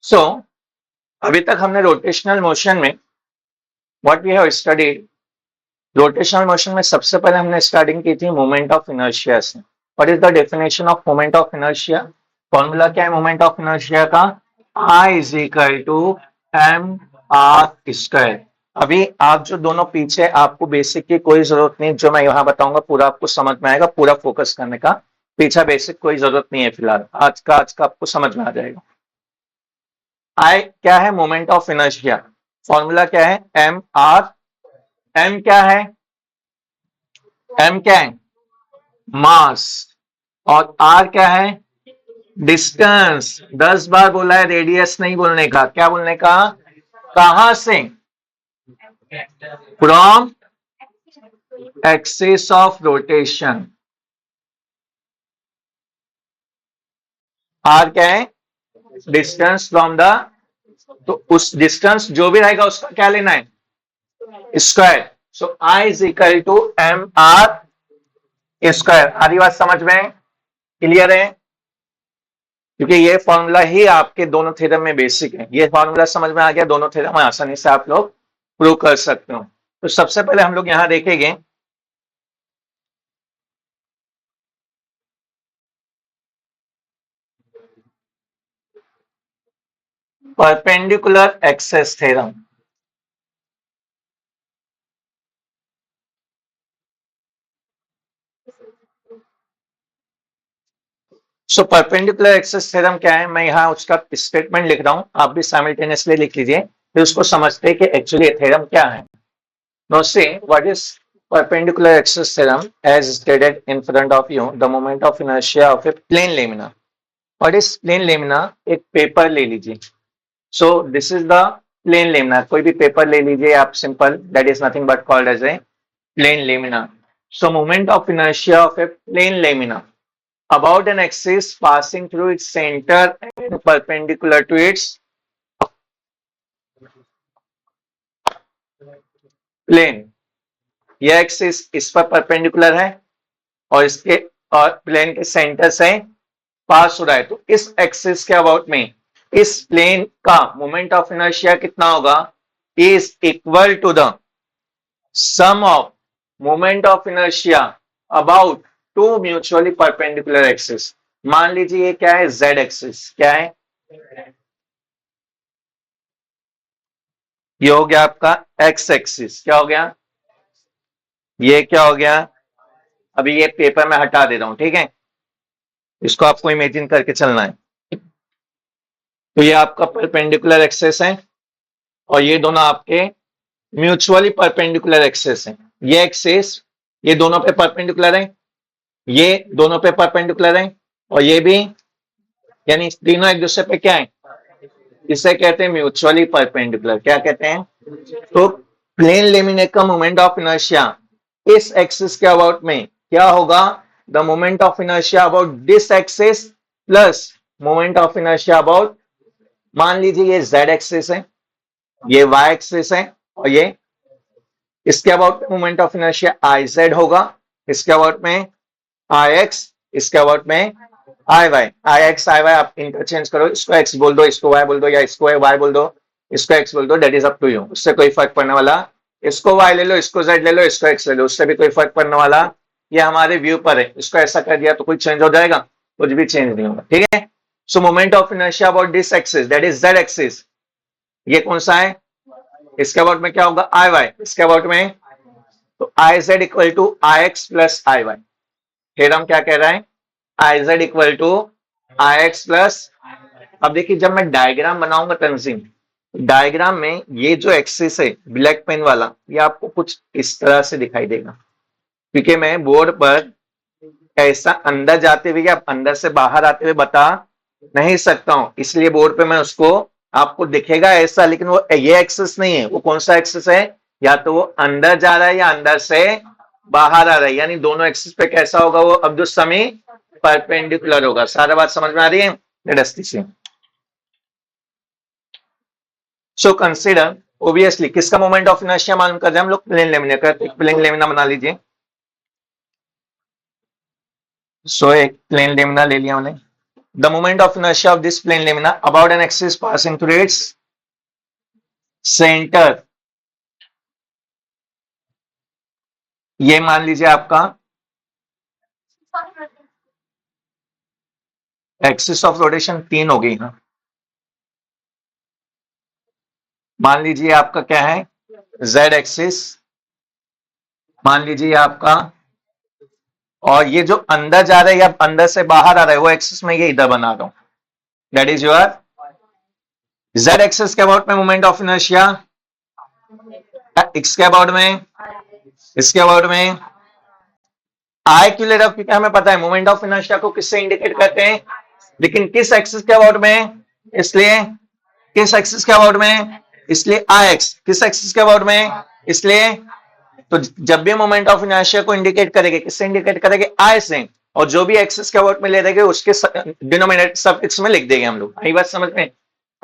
सो अभी तक हमने रोटेशनल मोशन में what we have studied, rotational motion में सबसे पहले हमने स्टार्टिंग की थी मोमेंट ऑफ इनर्शिया से। What is the definition of moment of inertia? Formula क्या है मोमेंट ऑफ इनर्शिया का? I is equal to m r square. अभी आप जो दोनों पीछे, आपको बेसिक की कोई जरूरत नहीं, जो मैं यहाँ बताऊंगा पूरा आपको समझ में आएगा, पूरा फोकस करने का। पीछा बेसिक कोई जरूरत नहीं है फिलहाल, आज का आपको समझ में आ जाएगा। आई क्या है? Moment of inertia. फॉर्मूला क्या है? M R. एम क्या है? एम क्या है? मास। और आर क्या है? डिस्टेंस। 10 बार बोला है, रेडियस नहीं बोलने का। क्या बोलने का? कहां से? From axis of rotation. R क्या है? डिस्टेंस फ्रॉम द, तो उस डिस्टेंस जो भी रहेगा उसका क्या लेना है? Square. So I is equal to m r square. आधी बात समझ में क्लियर है? क्योंकि ये फॉर्मूला ही आपके दोनों थ्योरम में बेसिक है। ये फॉर्मूला समझ में आ गया, दोनों थ्योरम में आसानी से आप लोग प्रूव कर सकते हो। तो सबसे पहले हम लोग यहां देखेंगे perpendicular axes theorem. So perpendicular axes theorem क्या है, मैं यहाँ उसका स्टेटमेंट लिख रहा हूं, आप भी साइमल्टेनियसली लिख लीजिए, फिर उसको समझते हैं कि एक्चुअली थ्योरम क्या है। Now see what is perpendicular axis theorem as stated in front of you, the moment of inertia of a plane lamina. What is plane lamina? एक पेपर ले लीजिए। So this is the plane lamina. कोई भी paper ले लीजिए आप, simple, that is nothing but called as a plane lamina. So moment of inertia of a plane lamina about an axis passing through its center and perpendicular to its plane. यह axis इस पर perpendicular है और इसके और plane के centre से पास हो रहा है, तो इस एक्सिस के अबाउट में इस प्लेन का मोमेंट ऑफ इनर्शिया कितना होगा? Is equal to the sum of moment of inertia about two mutually perpendicular axis. मान लीजिए ये क्या है? Z axis. क्या है? ये हो गया आपका एक्स एक्सिस। क्या हो गया? ये क्या हो गया? अभी ये पेपर में हटा दे रहा हूं, ठीक है? इसको आपको इमेजिन करके चलना है। तो ये आपका परपेंडिकुलर एक्सेस है और ये दोनों आपके म्यूचुअली परपेंडिकुलर एक्सेस हैं। ये एक्सेस ये दोनों पे परपेंडिकुलर है, ये दोनों पे परपेंडिकुलर है, और ये भी, यानी तीनों एक दूसरे पे क्या है? इसे कहते हैं म्यूचुअली परपेंडिकुलर। क्या कहते हैं? तो प्लेन लेमिनेट का मोमेंट ऑफ इनर्शिया इस एक्सिस के अबाउट में क्या होगा? The moment of inertia about this axis plus moment of inertia about, मान लीजिए ये z एक्सिस है, ये y एक्सिस है, और ये इसके about moment of inertia I Z होगा, इसके अबाउट में आई एक्स, इसके अबाउट में आई वाई। आई एक्स आई वाई आप इंटरचेंज करो, इसको x बोल दो, इसको y बोल दो, या इसको y बोल दो, इसको x बोल दो, that is up to you, उससे कोई फर्क पड़ने वाला। इसको y ले लो, इसको z ले लो, इसको x ले लो, उससे भी कोई फर्क पड़ने वाला। ये हमारे व्यू पर है, इसको ऐसा कर दिया तो कुछ चेंज हो जाएगा? कुछ भी चेंज नहीं होगा, ठीक है? सो moment of inertia about this axis, that is z axis, ये कौन सा है? इसके अबाउट में क्या होगा? आई वाई। इसके अबाउट में तो I z equal to I x plus I y. Theorem क्या कह रहा है? I z equal to I x plus. अब देखिए जब मैं डायग्राम बनाऊंगा तंजीम, डायग्राम में ये जो एक्सिस है ब्लैक पेन वाला, ये आपको कुछ इस तरह से दिखाई देगा, क्योंकि मैं बोर्ड पर ऐसा अंदर जाते हुए या अंदर से बाहर आते हुए बता नहीं सकता हूं, इसलिए बोर्ड पे मैं उसको, आपको दिखेगा ऐसा, लेकिन वो ये एक्सिस नहीं है। वो कौन सा एक्सिस है? या तो वो अंदर जा रहा है या अंदर से बाहर आ रहा है, यानी दोनों एक्सिस पे कैसा होगा? वो अब्दुल समी परपेंडिकुलर होगा। सारा बात समझ में आ रही है? डस्टी से। सो कंसीडर, ओबियसली किसका मोमेंट ऑफ इनर्शिया मालूम कर रहे हैं हम लोग? प्लेन लेमिना का। एक प्लेन लेमिना बना लीजिए। सो एक प्लेन लेमिना ले लिया हमने। The moment of inertia of this plane lamina about an axis passing through its centre, ये मान लीजिए आपका एक्सिस ऑफ रोटेशन 3 हो गई। हाँ, मान लीजिए आपका क्या है, जेड एक्सिस मान लीजिए आपका, और ये जो अंदर जा रहा है या अंदर से बाहर आ रहा है वो एक्सिस में ये इधर बना रहा हूं, that is your Z axis के अबाउट में मोमेंट ऑफ इनर्शिया, इसके अबाउट में, इसके अबाउट में आई क्यों ले रहा हूं, क्योंकि हमें पता है मोमेंट ऑफ इनर्शिया को किससे इंडिकेट करते हैं, लेकिन किस एक्सिस के अबाउट में, इसलिए किस एक्सिस के अबाउट में, इसलिए आई एक्स, किस एक्सिस के अबाउट में, इसलिए तो जब भी मोमेंट ऑफ इनर्शिया को इंडिकेट करेंगे किससे इंडिकेट करेंगे, आई से, और जो भी एक्सिस के अबाउट में ले देंगे उसके डिनोमिनेटर सफिक्स में लिख देंगे हम लोग। आई बात समझ में।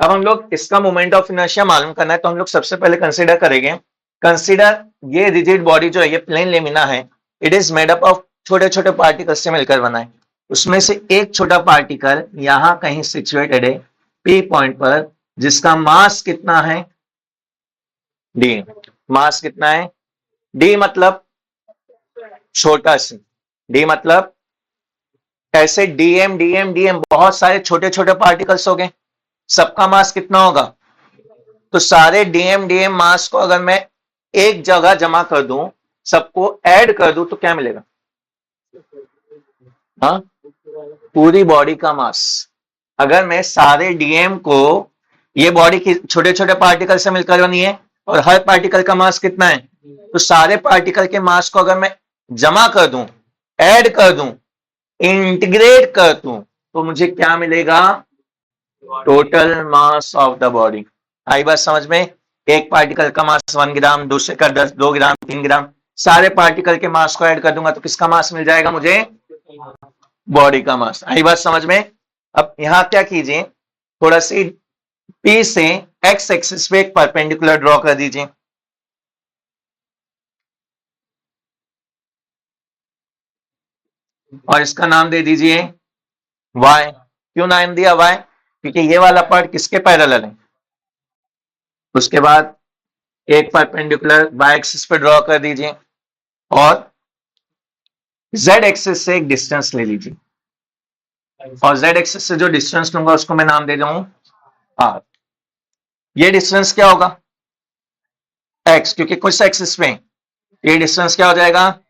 अब हम लोग इसका मोमेंट ऑफ इनर्शिया मालूम करना है तो हम लोग सबसे पहले कंसीडर करेंगे, कंसीडर ये रिजिड बॉडी जो है, ये प्लेन लेमिना है, it is made up of छोटे छोटे पार्टिकल से मिलकर बना है। उसमें से एक छोटा पार्टिकल यहां कहीं सिचुएटेड है पी पॉइंट पर, जिसका मास कितना है, डी। मास कितना है, डी मतलब छोटा सी, डी मतलब ऐसे डीएम डीएम डीएम बहुत सारे छोटे छोटे पार्टिकल्स हो गए, सबका मास कितना होगा, तो सारे डीएम डीएम मास को अगर मैं एक जगह जमा कर दूं, सबको ऐड कर दूं, तो क्या मिलेगा, हाँ, पूरी बॉडी का मास। अगर मैं सारे डीएम को, ये बॉडी की छोटे छोटे पार्टिकल से मिलकर बनी है और हर पार्टिकल का मास कितना है, तो सारे पार्टिकल के मास को अगर मैं जमा कर दूं, ऐड कर दूं, इंटीग्रेट कर दूं, तो मुझे क्या मिलेगा, total mass of the body. आई बात समझ में। एक पार्टिकल का मास 1 ग्राम, दूसरे का 10, 2 ग्राम, 3 ग्राम, सारे पार्टिकल के मास को ऐड कर दूंगा तो किसका मास मिल जाएगा मुझे, बॉडी का मास। आई बात समझ में। अब यहां क्या कीजिए, थोड़ा सी पी से एक्स एक्सिस पे एक परपेंडिकुलर ड्रॉ कर दीजिए, और इसका नाम दे दीजिए y। क्यों नाम दिया y, क्योंकि ये वाला पार्ट किसके पैरेलल है। उसके बाद एक परपेंडिकुलर y एक्सिस पे ड्रॉ कर दीजिए और z एक्सिस से एक डिस्टेंस ले लीजिए, और z एक्सिस से जो डिस्टेंस लूंगा उसको मैं नाम दे दूं r। ये डिस्टेंस क्या होगा, x, क्योंकि कुछ एक्सिस पे ये डिस्टेंस क्या हो जाएगा,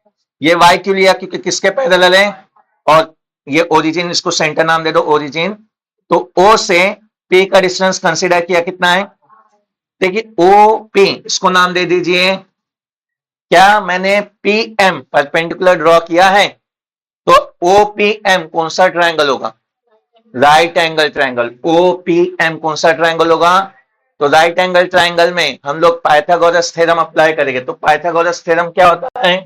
ये y क्यों लिया, क्योंकि किसके पैरेलल है, और ये ओरिजिन, इसको सेंटर नाम दे दो ओरिजिन। तो O से P का डिस्टेंस कंसीडर किया कितना है, देखिए OP, इसको नाम दे दीजिए, क्या मैंने PM परपेंडिकुलर ड्रॉ किया है, तो OPM कौन सा ट्रायंगल होगा, राइट एंगल ट्रायंगल। OPM कौन सा ट्रायंगल होगा, तो राइट एंगल ट्रायंगल में हम लोग पाइथागोरस थ्योरम अप्लाई करेंगे। तो पाइथागोरस थ्योरम क्या होता है,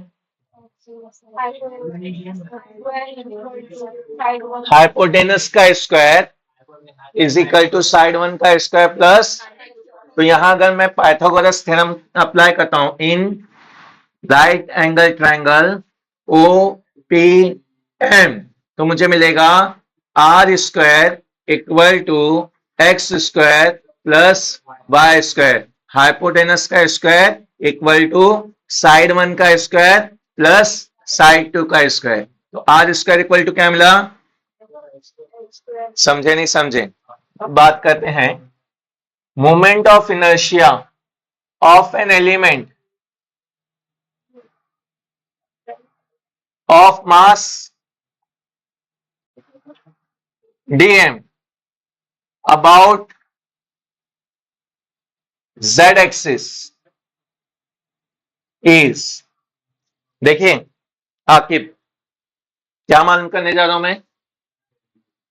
हाइपोटेनस का square is equal to side one का स्क्वायर प्लस, तो यहां अगर मैं पाइथागोरस थ्योरम अप्लाई करता हूं in right angle triangle OPM, तो मुझे मिलेगा R square equal to X square plus Y square, hypotenuse का square equal to side one का स्क्वायर प्लस साइड टू का स्क्वायर। तो आर स्क्वायर इक्वल टू क्या मिला, समझे नहीं समझे। अब बात करते हैं moment of inertia of an element of mass dm about z axis is, देखिए आकिब क्या मालूम करने जा रहा हूं मैं,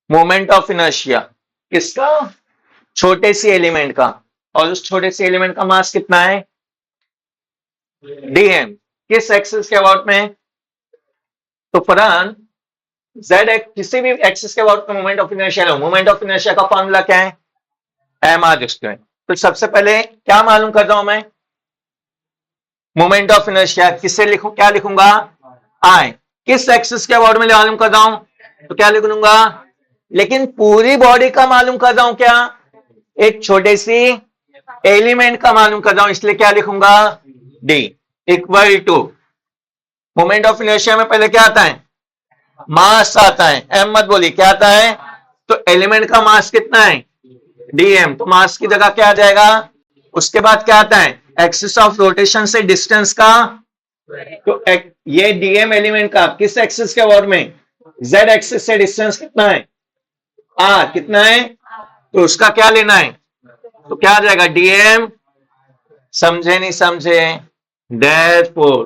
मोमेंट ऑफ इनर्शिया किसका, छोटे सी एलिमेंट का, और उस छोटे से एलिमेंट का मास कितना है, dm, किस एक्सिस के अबाउट में, तो फरहान z किसी भी एक्सिस के अबाउट में moment of inertia low, moment of inertia का फॉर्मूला क्या है, mr स्क्वायर। तो सबसे पहले क्या मालूम कर रहा हूं मैं, मोमेंट ऑफ इनर्शिया किससे लिखूं, क्या लिखूंगा, I। किस एक्सिस के अबाउट में मालूम कर रहा हूं, तो क्या लिख लूंगा, लेकिन पूरी बॉडी का मालूम कर रहा हूं क्या, एक छोटे सी एलिमेंट का मालूम कर रहा हूं, इसलिए क्या लिखूंगा, d equal to, moment of inertia में पहले क्या आता है, मास आता है, एम मत बोलिए, क्या आता है, तो एलिमेंट का मास कितना है, डीएम, तो मास की जगह क्या आ जाएगा, उसके बाद क्या आता है, एक्सिस ऑफ रोटेशन से डिस्टेंस का, तो ये डीएम एलिमेंट का किस एक्सिस के वर्ड में, जेड एक्सिस से डिस्टेंस कितना है, आर कितना है, तो उसका क्या लेना है, तो क्या आ जाएगा, डीएम, समझे नहीं समझे, therefore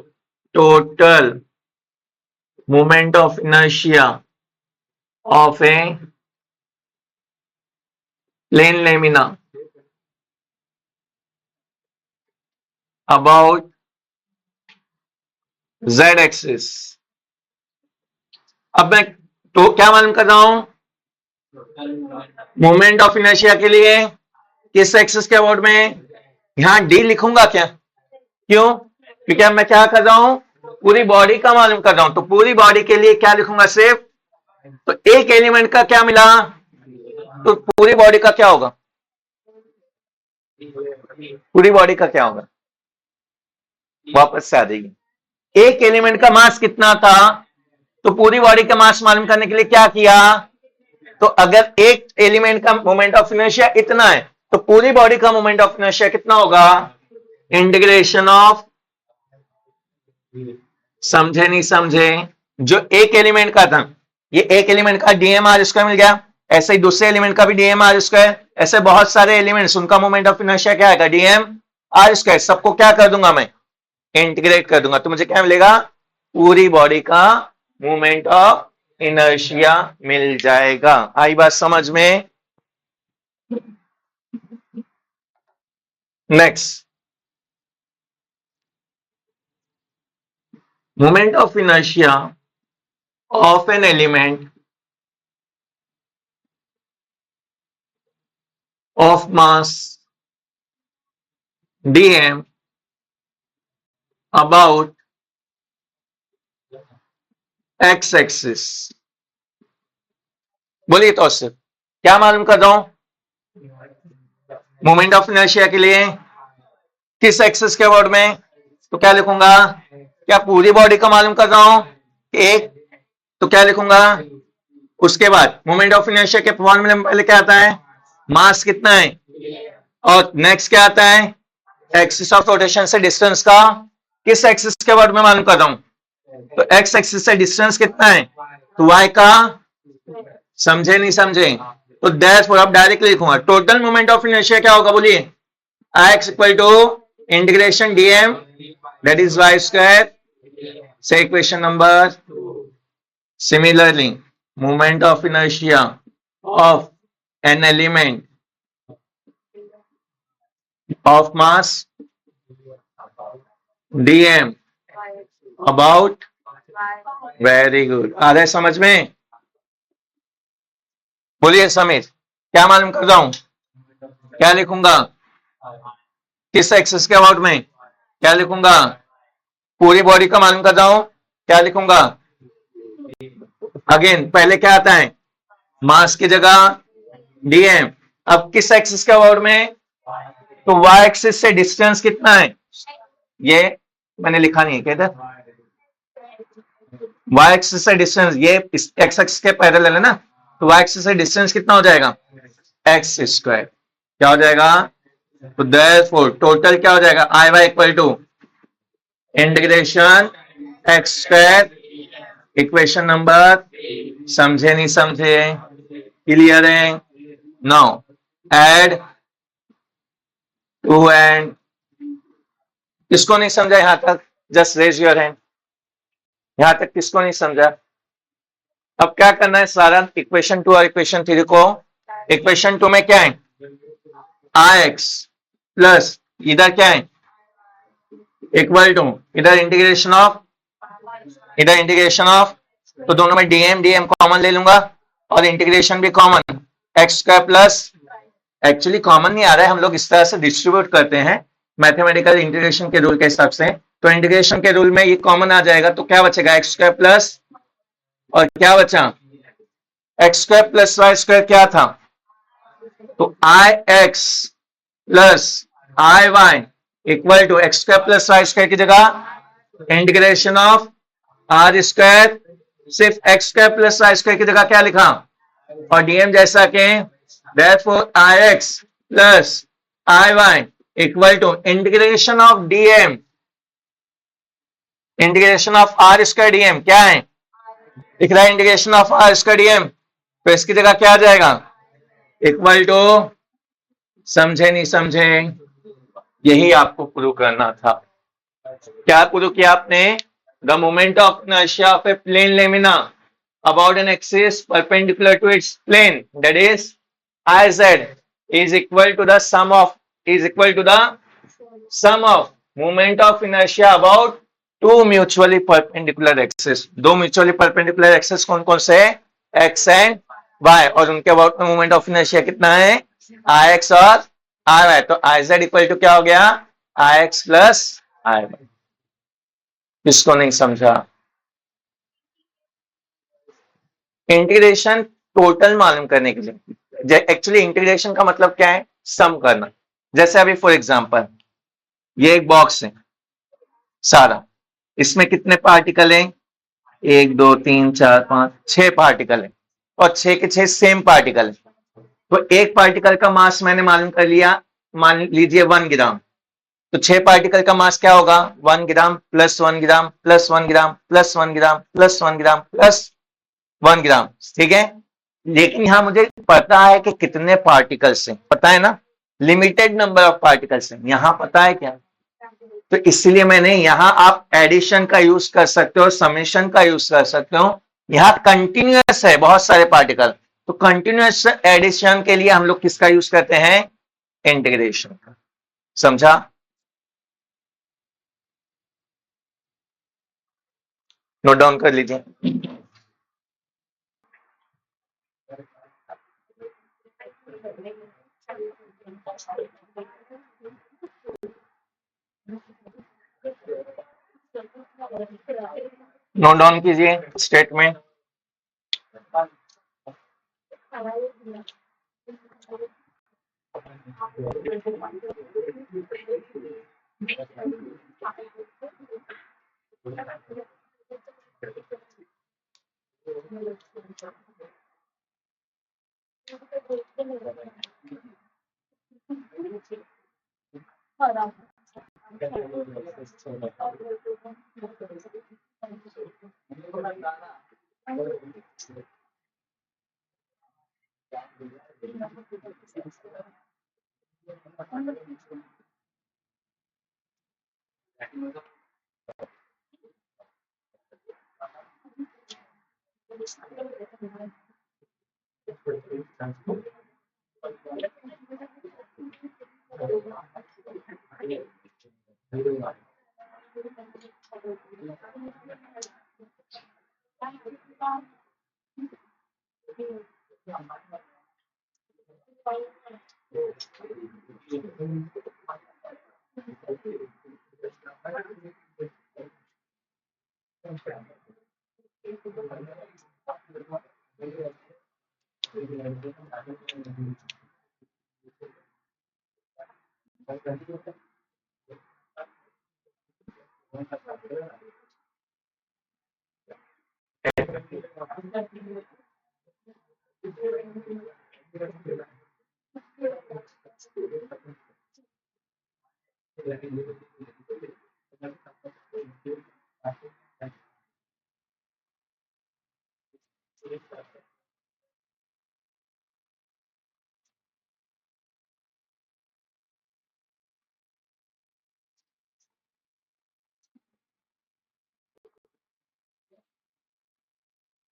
total moment of inertia of a plane lamina about z axis. अब मैं तो क्या मालूम कर रहा हूं, मोमेंट ऑफ इनर्शिया के लिए किस एक्सिस के अबाउट में, यहां डी लिखूंगा क्या, क्यों, क्योंकि अब मैं क्या कर रहा हूं, पूरी बॉडी का मालूम कर रहा हूं, तो पूरी बॉडी के लिए क्या लिखूंगा सिर्फ, तो एक एलिमेंट का क्या मिला, तो पूरी बॉडी का क्या होगा, पूरी बॉडी का क्या होगा, वापस से आ जाएगी, एक एलिमेंट का मास कितना था, तो पूरी बॉडी का मास मालूम करने के लिए क्या किया, तो अगर एक एलिमेंट का मोमेंट ऑफ इनर्शिया इतना है, तो पूरी बॉडी का मोमेंट ऑफ इनर्शिया कितना होगा, इंटीग्रेशन ऑफ, समझे नहीं समझे, जो एक एलिमेंट का था, ये एक एलिमेंट का डीएमआर इसको मिल गया, ऐसे ही दूसरे एलिमेंट का भी डीएमआर स्क्वायर, ऐसे बहुत सारे एलिमेंट्स, उनका मोमेंट ऑफ इनर्शिया क्या आएगा, डीएम आर स्क्वायर, सबको क्या कर दूंगा मैं, इंटीग्रेट कर दूंगा, तो मुझे क्या मिलेगा, पूरी बॉडी का मोमेंट ऑफ इनर्शिया मिल जाएगा। आई बात समझ में, next, moment of inertia of an element of mass dm about x axis। बोलिए तो सिर्फ क्या मालूम कर रहा हूं, मोमेंट ऑफ इनर्शिया के लिए किस एक्सिस के वर्ड में, तो क्या लिखूंगा, क्या पूरी बॉडी का मालूम कर रहा हूं, एक, तो क्या लिखूंगा, उसके बाद मोमेंट ऑफ इनर्शिया के फॉर्मूले में पहले क्या आता है, मास कितना है, और नेक्स्ट क्या आता है, एक्सिस ऑफ रोटेशन से डिस्टेंस का, किस एक्सिस के वर्ड में मालूम कर रहा हूं, तो एक्स एक्सिस से डिस्टेंस कितना है, तो वाई का, समझे नहीं समझे, तो देयरफॉर अब डायरेक्टली लिखूंगा, टोटल मोमेंट ऑफ इनर्शिया क्या होगा, बोलिए, I X equal to integration DM that is Y square, say equation number, similarly moment of inertia of an element of mass dm about, very good, आ रहा है समझ में, बोलिए समीर, क्या मालूम कर रहा हूं, क्या लिखूंगा, किस एक्सिस के अबाउट में, क्या लिखूंगा, पूरी बॉडी का मालूम कर रहा हूं, क्या लिखूंगा, अगेन पहले क्या आता है, मास की जगह डीएम, अब किस एक्सिस के अबाउट में, तो वाई एक्सिस से डिस्टेंस कितना है, ये मैंने लिखा नहीं है, कहते वाई एक्सिस से डिस्टेंस, ये एक्स एक्सिस के पैरेलल है ना, तो वाई एक्सिस से डिस्टेंस कितना हो जाएगा, एक्स स्क्वायर, क्या हो जाएगा, तो देयरफॉर टोटल क्या हो जाएगा, I Y equal to integration X square, equation number, समझे नहीं समझे, क्लियर है, now add 2 and, किसको नहीं समझा यहां तक, जस्ट रेज योर हैंड, यहां तक किसको नहीं समझा, अब क्या करना है, सारा इक्वेशन 2 और इक्वेशन 3 को, इक्वेशन 2 में क्या है, आई एक्स प्लस इधर क्या है, इक्वल टू, इधर इंटीग्रेशन ऑफ, इधर इंटीग्रेशन ऑफ, तो दोनों में डीएम डीएम कॉमन ले लूंगा, और इंटीग्रेशन भी common, x square plus, actually common नहीं आ रहा है, हम लोग इस तरह से डिस्ट्रीब्यूट करते हैं मैथमेटिकल इंटीग्रेशन के रूल के हिसाब से, तो इंटीग्रेशन के रूल में ये कॉमन आ जाएगा, तो क्या बचेगा, एक्स स्क्वायर प्लस, और क्या बचा, X square plus Y square क्या था? तो I x plus I Y equal to X square plus Y square की जगह इंटीग्रेशन ऑफ आर स्क्वायर, सिर्फ X square plus Y square की जगह क्या लिखा? और डीएम जैसा कि therefore I x plus I Y equal to integration of DM, integration of R square DM क्या है? दिख रहा है integration of R square DM, तो इसकी जगह क्या आ जाएगा? इक्वल टू, समझे नहीं समझे? यही आपको प्रूव करना था। क्या प्रूव किया आपने? The moment of inertia of a plane lamina about an axis perpendicular to its plane, that is Iz is equal to the sum of moment of inertia about two mutually perpendicular axes। दो mutually perpendicular axes कौन कौन से? x and y, और उनके about में moment of inertia कितना है? ix और ry। तो Iz इक्वल टू क्या हो गया? ix plus i y। इसको नहीं समझा? इंटीग्रेशन टोटल मालूम करने के लिए, एक्चुअली इंटीग्रेशन का मतलब क्या है? सम करना। जैसे अभी फॉर एग्जांपल ये एक बॉक्स है सारा, इसमें कितने पार्टिकल हैं? 1 2 3 4 5 6 पार्टिकल है, और 6 के 6 सेम पार्टिकल है। तो एक पार्टिकल का मास मैंने मालूम कर लिया, मान लीजिए 1 ग्राम। तो 6 पार्टिकल का मास क्या होगा? 1 gram plus 1 gram plus 1 gram plus 1 gram plus 1 gram plus 1 ग्राम, ठीक है। लेकिन यहां मुझे पता है कि कितने पार्टिकल्स हैं, पता है ना, लिमिटेड नंबर ऑफ पार्टिकल्स हैं। यहां पता है क्या? तो इसलिए मैंने यहां, आप एडिशन का यूज कर सकते हो, समेशन का यूज कर सकते हो। यहां कंटिन्यूअस है बहुत सारे पार्टिकल, तो कंटिन्यूअस एडिशन के लिए हम लोग किसका यूज करते हैं? इंटीग्रेशन का। समझा? नोट डाउन कर लीजिए। नोट डाउन कीजिए स्टेटमेंट।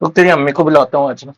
तो तेरी अम्मी को बुलाता हूँ आज मैं।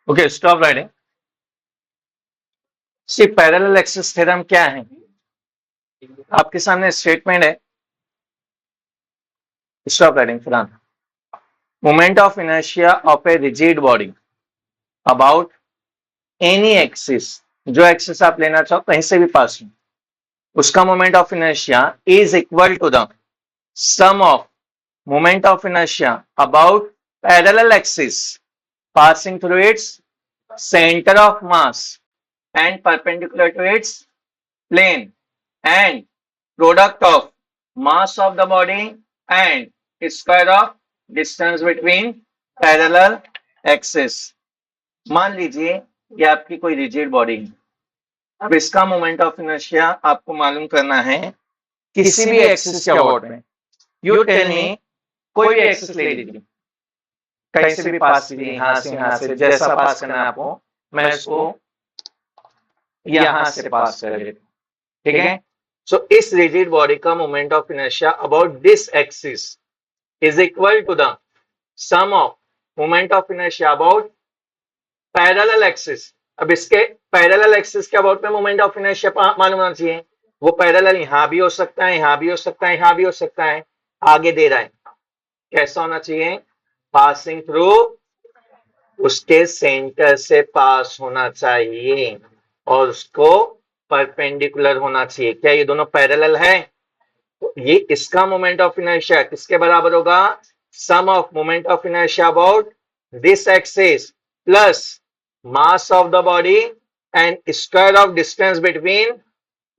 Okay, stop writing. See parallel axis theorem क्या है? आपके सामने स्टेटमेंट है, स्टॉप राइटिंग फिलहाल। Moment of inertia of a rigid body about any axis, जो एक्सिस आप लेना चाहो कहीं से भी पास हो, उसका moment of inertia is equal to the sum of moment of inertia about parallel axis passing through its center of mass and perpendicular to its plane, and product of mass of the body and square of distance between parallel axis। मान लीजिए ये आपकी कोई rigid body है। अब इसका moment of inertia आपको मालूम करना है किसी भी एक्सिस के अबाउट में। यू टेल मी, कोई भी एक्सिस ले लीजिए, कहीं से भी पास कीजिए, यहाँ से जैसा पास करना है आपको, मैं इसको यहां से पास कर लेता हूं, ठीक है। सो इस रिजिड बॉडी का moment of inertia about this axis is equal to the sum of moment of inertia about parallel axis. अब इसके पैरेलल एक्सिस के अबाउट में मोमेंट ऑफ इनर्शिया मालूम होना चाहिए। वो पैरेलल यहां भी हो सकता है, यहां भी हो सकता है, यहां भी हो सकता है, आगे दे रहा है। कैसा होना चाहिए? पासिंग थ्रू उसके सेंटर से पास होना चाहिए और उसको परपेंडिकुलर होना चाहिए। क्या ये दोनों पैरेलल है? तो ये इसका मोमेंट ऑफ इनर्शिया किसके बराबर होगा? Sum of moment of inertia about this axis plus mass of the body and square of distance between,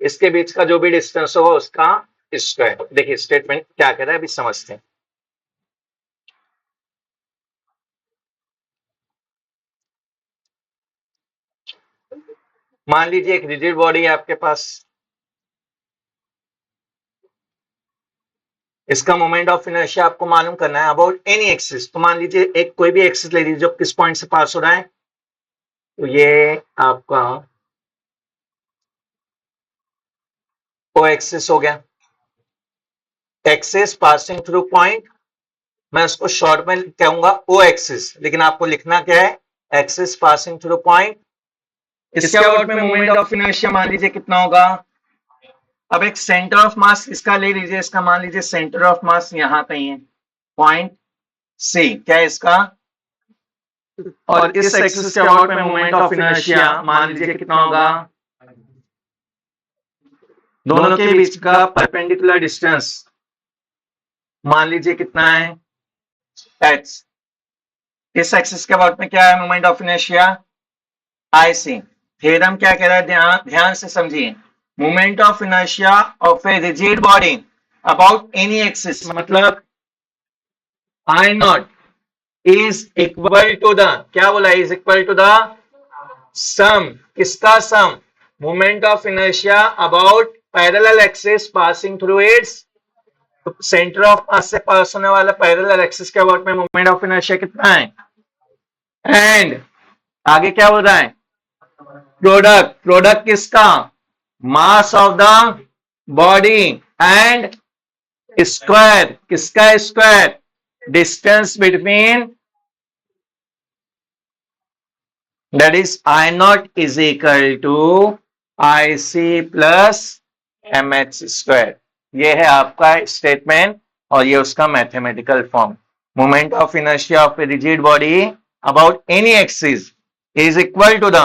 इसके बीच का जो भी डिस्टेंस होगा उसका स्क्वायर। देखिए स्टेटमेंट क्या कह रहा है, अभी समझते हैं। मान लीजिए एक रिजिड बॉडी है आपके पास, इसका मोमेंट ऑफ इनर्शिया आपको मालूम करना है अबाउट एनी एक्सिस। तो मान लीजिए एक कोई भी एक्सिस ले लीजिए जो किस पॉइंट से पास हो रहा है, तो ये आपका ओ एक्सिस हो गया। एक्सिस पासिंग थ्रू पॉइंट, मैं उसको शॉर्ट में कहूंगा ओ एक्सिस, लेकिन आपको लिखना क्या है? Axis passing through point. इसके अबाउट में मोमेंट ऑफ इनर्शिया मान लीजिए कितना होगा? अब एक सेंटर ऑफ मास इसका ले लीजिए, इसका मान लीजिए सेंटर ऑफ मास यहां कहीं है, पॉइंट सी, क्या है इसका? और इस एक्सिस के अबाउट में मोमेंट ऑफ इनर्शिया मान लीजिए कितना होगा? दोनों के बीच का परपेंडिकुलर डिस्टेंस मान लीजिए कितना है? h। इस एक्सिस के अबाउट में क्या है moment of inertia? I C. Theorem क्या कह रहा है? ध्यान से समझिए। Moment of inertia of a rigid body about any axis, मतलब I naught is equal to the, क्या बोला? Is equal to the sum, किसका sum? Moment of inertia about parallel axis passing through its तो centre of mass से pass होने वाला parallel axis के about में मोमेंट ऑफ इनर्शिया कितना है? एंड आगे क्या हो रहा है? प्रोडक्ट, प्रोडक्ट किसका? Mass of the body and square, किसका square? Distance between, that is I naught is equal to IC plus MH square. ये है आपका स्टेटमेंट और ये उसका mathematical form. Moment of inertia of a rigid body about any axis is equal to the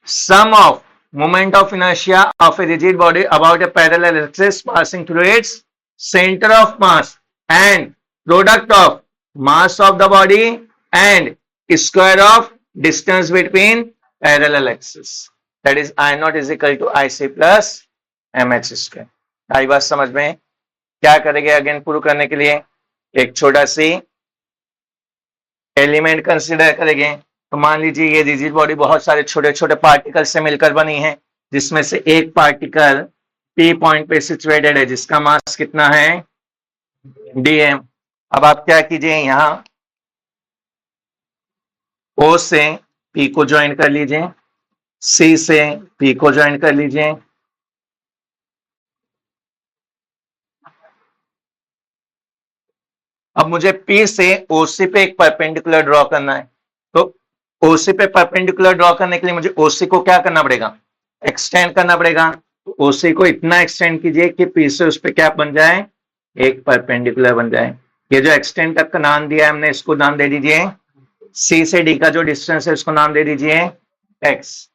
sum of moment of inertia of a rigid body about a parallel axis passing through its center of mass and product of mass of the body and square of distance between parallel axis. That is I naught is equal to IC plus MH square. आई बात समझ में? क्या करेंगे again prove करने के लिए? एक छोटा सी एलिमेंट कंसिडर करेंगे. तो मान लीजिए ये रिजिड बॉडी बहुत सारे छोटे छोटे पार्टिकल से मिलकर बनी है, जिसमें से एक पार्टिकल P पॉइंट पे सिचुएटेड है जिसका मास कितना है? dm. अब आप क्या कीजिए, यहां O से P को ज्वाइन कर लीजिए, C से P को ज्वाइन कर लीजिए. अब मुझे P से OC पे एक परपेंडिकुलर ड्रॉ करना है. तो OC पे परपेंडिकुलर ड्रॉ करने के लिए मुझे OC को क्या करना पड़ेगा? एक्सटेंड करना पड़ेगा. तो OC को इतना एक्सटेंड कीजिए कि P से उस पे क्या बन जाए? एक परपेंडिकुलर बन जाए. ये जो एक्सटेंड तक का नाम दिया है हमने, इसको नाम दे दीजिए C से D का जो डिस्टेंस है उसको नाम दे दीजिए X.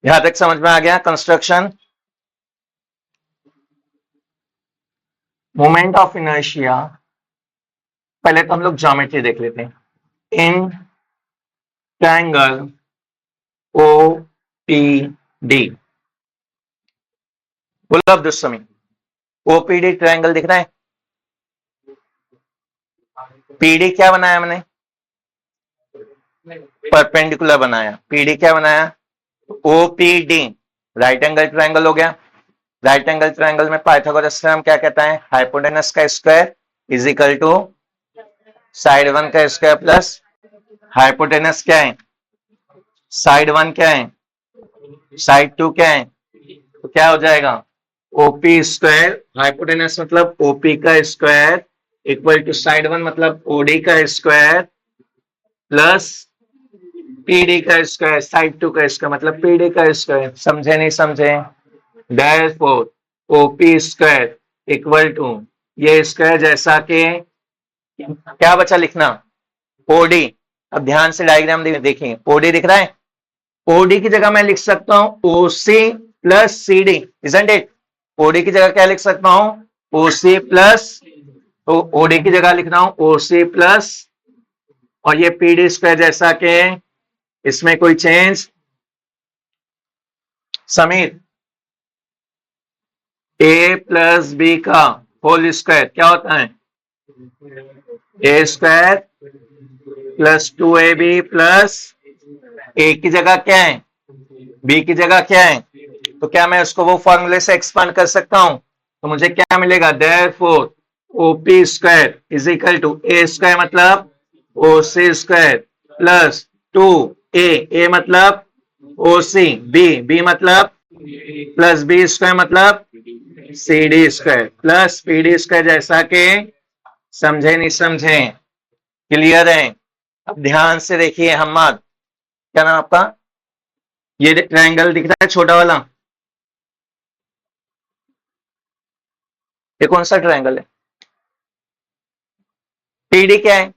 यहां तक समझ में आ गया कंस्ट्रक्शन? मोमेंट ऑफ इनर्शिया, पहले तो हम लोग ज्योमेट्री देख लेते हैं. इन ट्रायंगल OPD, बोलो अब्दुल समी, OPD ट्रायंगल दिख रहा है? PD क्या बनाया हमने? परपेंडिकुलर बनाया. PD क्या बनाया? OPD राइट एंगल ट्रायंगल हो गया. राइट एंगल ट्रायंगल में पाइथागोरस थ्योरम क्या कहता है? हाइपोटेनस का square is equal to side one का स्क्वायर प्लस हाइपोटेनस क्या है? साइड वन क्या है? साइड टू क्या है? तो क्या हो जाएगा? OP स्क्वायर, हाइपोटेनस मतलब OP का square equal to side one मतलब OD का स्क्वायर प्लस PD का स्क्वायर, साइड टू का स्क्वायर मतलब PD का स्क्वायर. समझे नहीं समझे? Therefore OP square equal to ये स्क्वायर जैसा कि क्या बचा लिखना? OD. अब ध्यान से डायग्राम देखिए, OD दिख रहा है? OD की जगह मैं लिख सकता हूं OC plus CD, isn't it? OD की जगह क्या लिख सकता हूं? OC प्लस, तो OD की जगह लिख रहा हूं OC प्लस और ये PD स्क्वायर जैसा कि इसमें कोई change? Sameer, A plus B का होल स्क्वायर क्या होता है? A square plus 2AB plus A की जगह क्या है? B की जगह क्या है? तो क्या मैं उसको वो फॉर्मूले से एक्सपांड कर सकता हूं? तो मुझे क्या मिलेगा? Therefore OP square is equal to A square मतलब OC square plus 2A, A मतलब OC, B मतलब प्लस B स्क्वायर मतलब CD square plus PD square जैसा कि समझे नहीं समझे? क्लियर है? अब ध्यान से देखिए हम्मद, क्या नाम आपका? ये ट्रायंगल दिख रहा है छोटा वाला, ये कौन सा ट्रायंगल है? PD क्या है?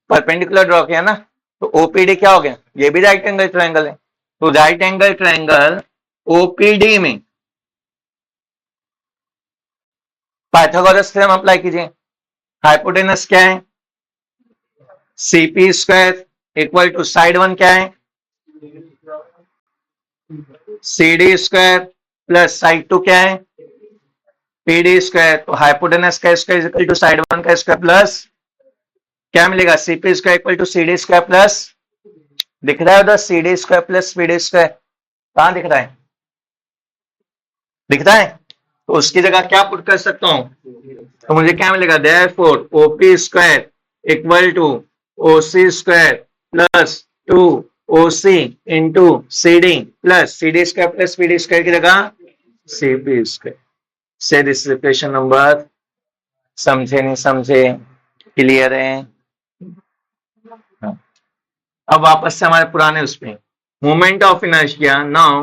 परपेंडिकुलर ड्रॉ किया ना, तो OPD क्या हो गया? ये भी राइट एंगल ट्रायंगल है. तो राइट एंगल ट्रायंगल OPD में पाइथागोरस थ्योरम अप्लाई कीजिए. हाइपोटेनस क्या है? CP square equal to side one क्या है? CD square plus side two क्या है? PD square. तो हाइपोटेनस का square equal to side one का स्क्वायर प्लस क्या मिलेगा? CP square equal to CD square plus, दिख रहा है उधर CD square plus PD square, कहां दिख रहा है? दिख रहा है? तो उसकी जगह क्या पुट कर सकता हूं, तो मुझे क्या मिलेगा, therefore OP square equal to OC square plus 2 OC into CD plus CD square plus PD square की जगह सीपी स्क्वायर। से दिस इक्वेशन नंबर, समझे नहीं समझे, क्लियर है। अब वापस से हमारे पुराने उसमें, moment of inertia. Now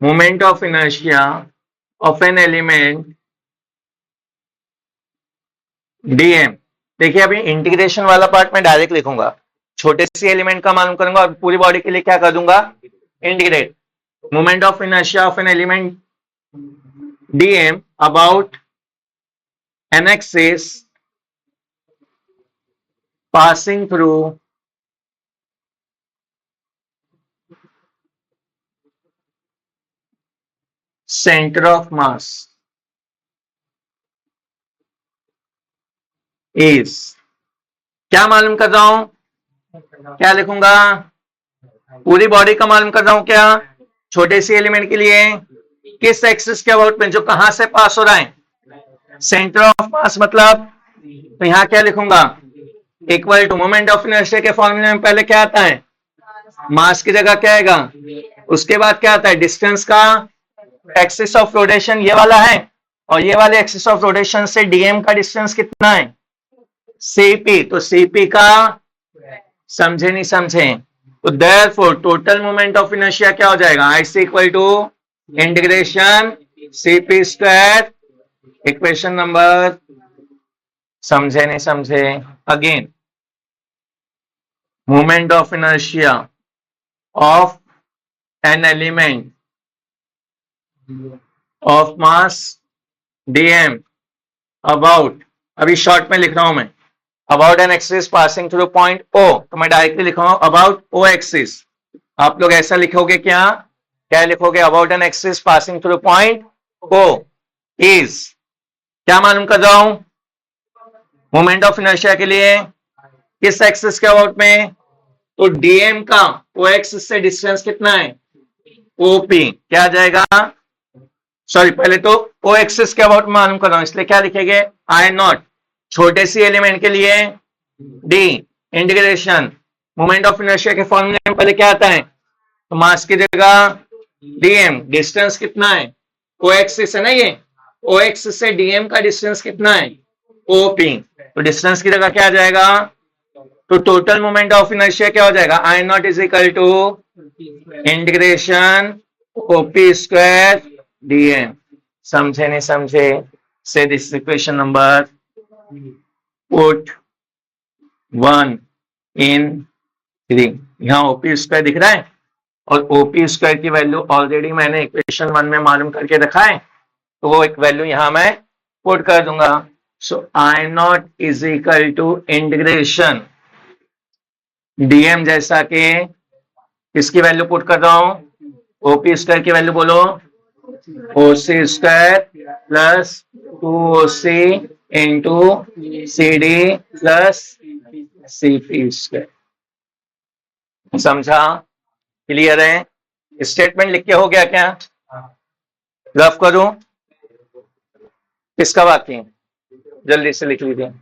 moment of inertia of an element DM. देखिए अभी इंटीग्रेशन वाला पार्ट मैं डायरेक्ट लिखूंगा, छोटे सी एलिमेंट का मालूम करूंगा और पूरी बॉडी के लिए क्या कर दूंगा, integrate. Moment of inertia of an element DM about an axis passing through center of mass is, क्या मालूम कर रहा हूं, क्या लिखूंगा, पूरी बॉडी का मालूम कर रहा हूं क्या, छोटे सी एलिमेंट के लिए किस एक्सिस के अबाउट में, जो कहां से पास हो रहा है, सेंटर ऑफ मास। मतलब तो यहां क्या लिखूंगा, equal to, moment of inertia के फॉर्मूले में पहले क्या आता है, मास की जगह क्या आएगा, उसके बाद क्या आता है, डिस्टेंस का एक्सिस ऑफ रोटेशन ये वाला है, और ये वाले एक्सिस ऑफ रोटेशन से डीएम का डिस्टेंस कितना है, सीपी। तो सीपी का, समझे नहीं समझे, तो therefore total moment of inertia क्या हो जाएगा, I C equal to integration CP square, equation number, समझे नहीं समझे। Again moment of inertia of an element of mass DM about, अभी शॉर्ट में लिख रहा हूं मैं, about an axis passing through point O, तो मैं डायरेक्टली लिख रहा हूं अबाउट ओ एक्सिस। आप लोग ऐसा लिखोगे क्या, क्या लिखोगे, about an axis passing through point O is, क्या मालूम कर रहा हूं, मोमेंट ऑफ इनर्शिया के लिए किस एक्सिस के अबाउट में, तो डीएम का ओ एक्सिस से डिस्टेंस कितना है, ओपी, क्या आ जाएगा, सॉरी पहले तो ओ एक्सिस के अबाउट मालूम कर रहा हूं, इसलिए क्या लिखेंगे, आई नॉट, छोटे सी एलिमेंट के लिए D, integration moment of inertia के फॉर्मूले में पहले क्या आता है, तो मास की जगह डीएम, डिस्टेंस कितना है, ओ एक्सिस है ना ये, ओ एक्सिस से डीएम का डिस्टेंस कितना है, ओपी, तो डिस्टेंस की जगह क्या आ जाएगा, तो टोटल मोमेंट ऑफ इनर्शिया क्या हो जाएगा, I naught is equal to integration OP square DM. समझे नहीं समझे, say this equation number, put 1 in 3, यहां ओपी स्क्वायर दिख रहा है और ओपी स्क्वायर की वैल्यू ऑलरेडी मैंने इक्वेशन 1 में मालूम करके रखा है, तो वो एक वैल्यू यहां मैं पुट कर दूंगा। So I naught is equal to integration DM, जैसा कि किसकी वैल्यू पुट कर रहा हूं, ओपी स्क्वायर की वैल्यू बोलो, ओसी स्क्वायर प्लस 2ओसी into CD plus CP square. समझा, क्लियर है, स्टेटमेंट लिख के हो गया क्या, रफ करूं, किसका बाकी है, जल्दी से लिख लीजिए।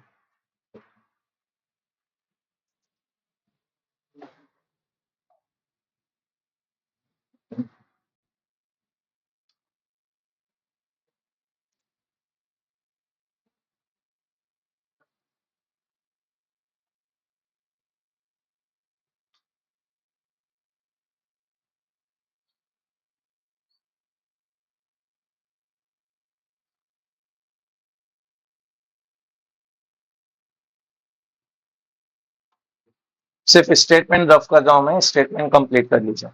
सिर्फ स्टेटमेंट रफ कर रहा हूं मैं, स्टेटमेंट कंप्लीट कर लीजिए।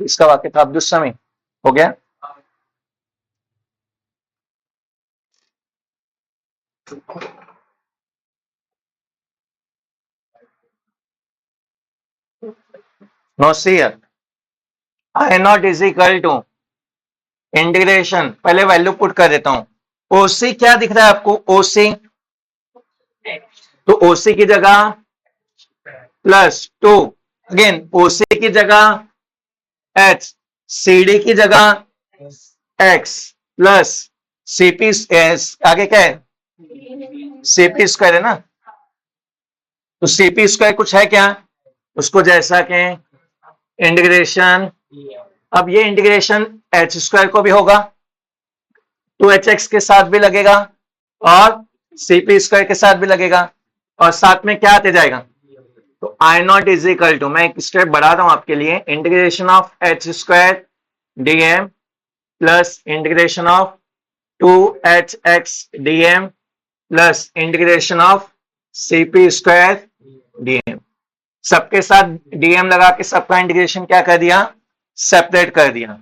इसका वाक्य था अब्दुल समी, हो गया। No sir, I naught is equal to integration, पहले वैल्यू पुट कर देता हूं, ओसी क्या दिख रहा है आपको? ओसी, तो ओसी की जगह +2, अगेन ओसी की जगह एच, सीडी की जगह एक्स प्लस सीपी, आगे क्या है? सीपी स्क्वायर है ना, तो सीपी स्क्वायर कुछ है क्या? उसको जैसा कि इंटीग्रेशन, अब ये इंटीग्रेशन एच स्क्वायर को भी होगा, 2hx के साथ भी लगेगा और सीपी स्क्वायर के साथ भी लगेगा, और साथ में क्या आते जाएगा? तो आई नॉट इज इक्वल टू, मैं एक स्टेप बढ़ा रहा हूं आपके लिए, integration of H square DM plus integration of 2hx DM plus integration of CP square DM, सबके साथ डीएम लगा के सबका इंटीग्रेशन क्या कर दिया? सेपरेट कर दिया।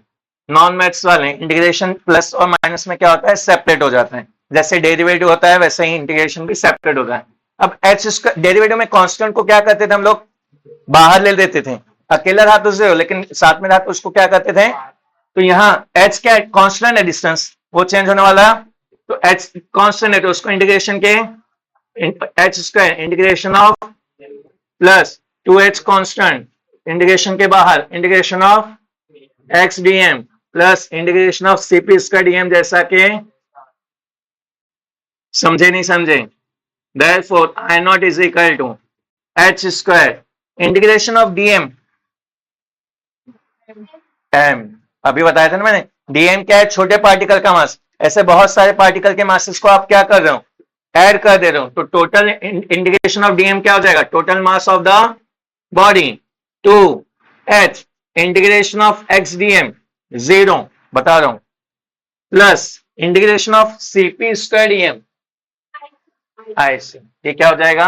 नॉन मैथ्स वाले इंटीग्रेशन प्लस और माइनस में क्या होता है? सेपरेट हो जाता है, जैसे डेरिवेटिव होता है वैसे ही इंटीग्रेशन भी सेपरेट होता है। अब एच डेरिवेटिव में कांस्टेंट को क्या करते थे हम लोग? बाहर ले लेते थे, अकेला रहा तो जीरो, लेकिन साथ में रहा तो उसको क्या करते थे? तो यहाँ एच क्या है? कांस्टेंट है, डिस्टेंस वो चेंज होने वाला, तो एच कांस्टेंट है तो उसको इंटीग्रेशन के H square integration of plus 2h constant integration के बाहर integration of x DM plus integration of CP square DM, जैसा कि समझे नहीं समझे? therefore I naught is equal to h square integration of DM M, अभी बताया था ना मैंने, डीएम क्या है? छोटे पार्टिकल का मास, ऐसे बहुत सारे पार्टिकल के मासेस को आप क्या कर रहे हो? ऐड कर दे रहे हो, तो टोटल इंटीग्रेशन ऑफ डीएम क्या हो जाएगा? Total mass of the body 2h integration of x DM 0 बता रहा हूं, plus integration of CP square DM IC, ये क्या हो जाएगा?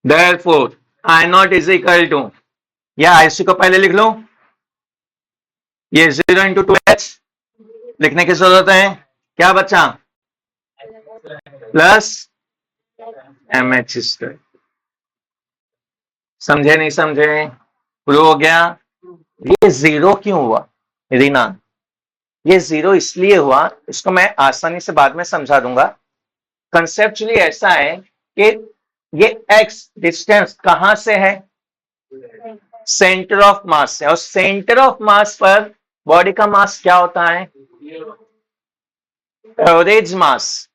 therefore I naught is equal to, या आईसी को पहले लिख लो, ये 0 इंटू 2h लिखने की जरूरत है, क्या बचा? Plus M H square. समझे नहीं समझे? प्रूव हो गया। ये जीरो क्यों हुआ रीना? ये जीरो इसलिए हुआ, इसको मैं आसानी से बाद में समझा दूंगा। कंसेप्चुअली ऐसा है कि ये x डिस्टेंस कहां से है? सेंटर ऑफ मास से, और सेंटर ऑफ मास पर बॉडी का मास क्या होता है? Average mass.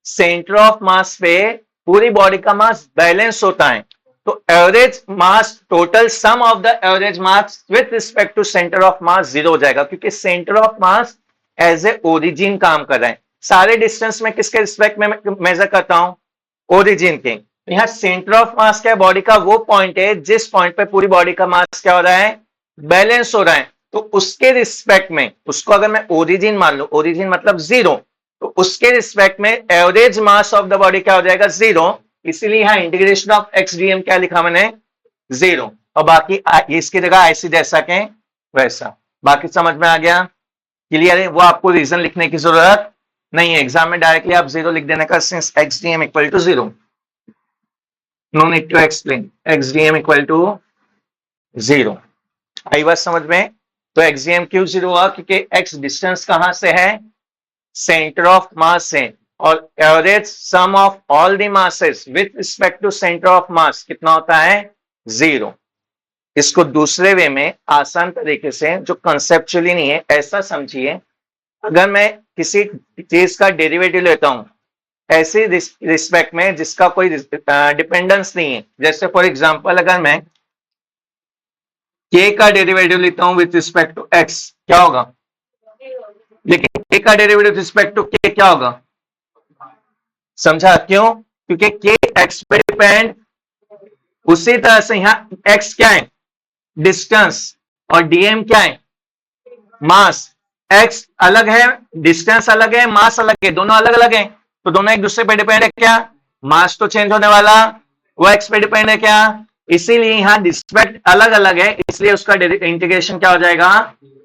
Centre of mass पे पूरी बॉडी का मास बैलेंस होता है, तो average mass, total sum of the average mass with respect to centre of mass 0 हो जाएगा, क्योंकि centre of mass as a origin काम कर रहा है। सारे डिस्टेंस में किसके रिस्पेक्ट में मेजर करता हूं? ओरिजिन के। यहां सेंटर ऑफ मास क्या है? बॉडी का वो पॉइंट है जिस पॉइंट पे पूरी बॉडी का मास क्या हो रहा है? बैलेंस हो रहा है, तो उसके रिस्पेक्ट में, उसको अगर मैं ओरिजिन मान लू, ओरिजिन मतलब 0, तो उसके रिस्पेक्ट में average mass of the body क्या हो जाएगा? 0। इसीलिए यहां इंटीग्रेशन ऑफ एक्स डीएम क्या लिखा मैंने? 0, और बाकी इसकी जगह आईसी जैसा के वैसा। बाकी समझ में आ गया? क्लियर है? वो आपको रीजन लिखने की जरूरत नहीं है, एग्जाम में डायरेक्टली आप 0 लिख देने का, since X DM equal to 0, no need to explain, X DM equal to 0। आई बात समझ में? तो एक्स डीएम क्यों 0 हुआ? क्योंकि एक्स डिस्टेंस कहां से है? सेंटर ऑफ मास से, और average sum of all the masses with respect to centre of mass कितना होता है? 0। इसको दूसरे वे में आसान तरीके से, जो कंसेप्चुअली नहीं है, ऐसा समझिए, अगर मैं किसी चीज का डेरिवेटिव लेता हूं ऐसे रिस्पेक्ट में जिसका कोई डिपेंडेंस नहीं है, जैसे फॉर एग्जांपल अगर मैं k का डेरिवेटिव लेता हूं विथ रिस्पेक्ट टू x, क्या होगा? लेकिन k का derivative with respect to k क्या होगा? समझा? क्यों? क्योंकि k x पे डिपेंड, उसी तरह से यहां x क्या है? डिस्टेंस, और dm क्या है? मास। x अलग है, डिस्टेंस अलग है, मास अलग है, दोनों अलग अलग हैं, तो दोनों एक दूसरे पे डिपेंड है क्या? मास तो चेंज होने वाला, वो x पे डिपेंड है क्या? इसीलिए यहां रिस्पेक्ट अलग अलग है, इसलिए उसका इंटीग्रेशन क्या हो जाएगा?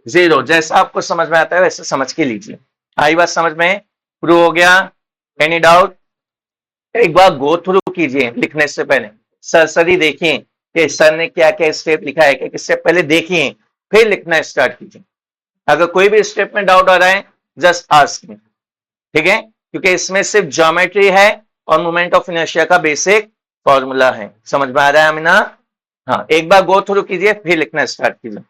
0। जैसा आपको समझ में आता है वैसे समझ के लीजिए। आई बात समझ में? प्रूव हो गया? Any doubt? एक बार गो थ्रू कीजिए लिखने से पहले, सरसरी देखिए कि सर ने क्या क्या स्टेप लिखा है, कि स्टेप पहले देखिए फिर लिखना स्टार्ट कीजिए। अगर कोई भी स्टेप में डाउट आ रहा है, जस्ट आस्क मी। ठीक है, क्योंकि इसमें सिर्फ ज्योमेट्री है और मोमेंट ऑफ इनर्शिया का बेसिक फॉर्मूला है। समझ में आ रहा है अमीना? हाँ, एक बार गो थ्रू कीजिए फिर लिखना स्टार्ट कीजिए।